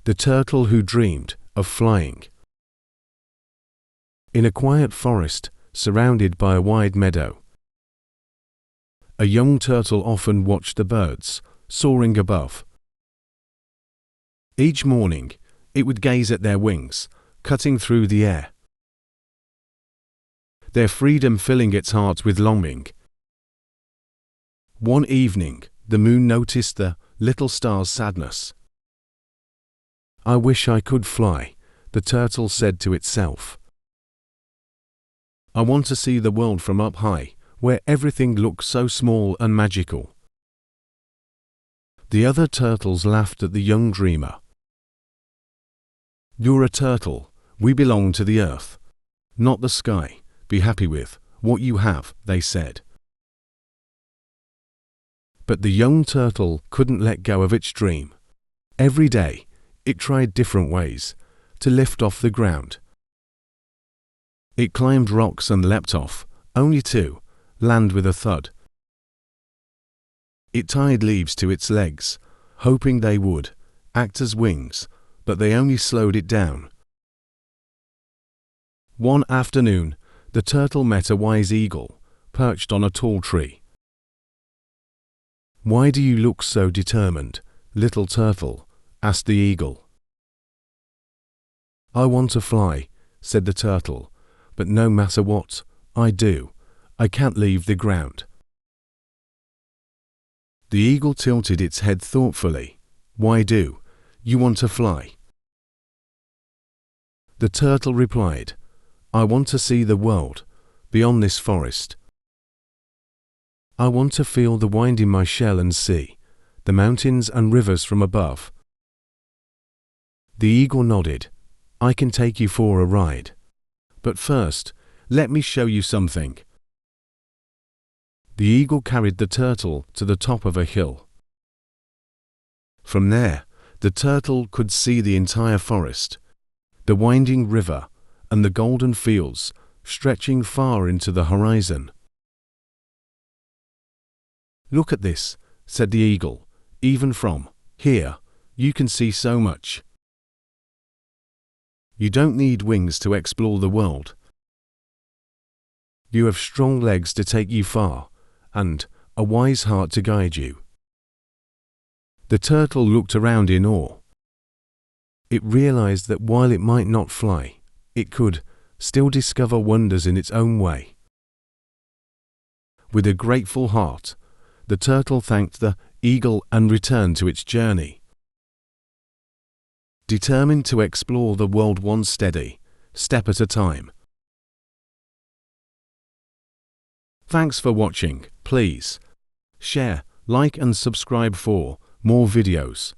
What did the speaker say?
The turtle who dreamed of flying. In a quiet forest, surrounded by a wide meadow, a young turtle often watched the birds soaring above. Each morning, it would gaze at their wings, cutting through the air, their freedom filling its heart with longing. One evening, the moon noticed the little star's sadness. "I wish I could fly," the turtle said to itself. "I want to see the world from up high, where everything looks so small and magical." The other turtles laughed at the young dreamer. "You're a turtle. We belong to the earth, not the sky. Be happy with what you have," they said. But the young turtle couldn't let go of its dream. Every day, it tried different ways to lift off the ground. It climbed rocks and leapt off, only to land with a thud. It tied leaves to its legs, hoping they would act as wings, but they only slowed it down. One afternoon, the turtle met a wise eagle, perched on a tall tree. "Why do you look so determined, little turtle?" asked the eagle. "I want to fly," said the turtle, "but no matter what I do, I can't leave the ground." The eagle tilted its head thoughtfully. "Why do you want to fly?" The turtle replied, "I want to see the world beyond this forest. I want to feel the wind in my shell and see the mountains and rivers from above." The eagle nodded. "I can take you for a ride. But first, let me show you something." The eagle carried the turtle to the top of a hill. From there, the turtle could see the entire forest, the winding river, and the golden fields stretching far into the horizon. "Look at this," said the eagle. "Even from here, you can see so much. You don't need wings to explore the world. You have strong legs to take you far, and a wise heart to guide you." The turtle looked around in awe. It realized that while it might not fly, it could still discover wonders in its own way. With a grateful heart, the turtle thanked the eagle and returned to its journey, determined to explore the world one steady step at a time. Thanks for watching. Please share, like and subscribe for more videos.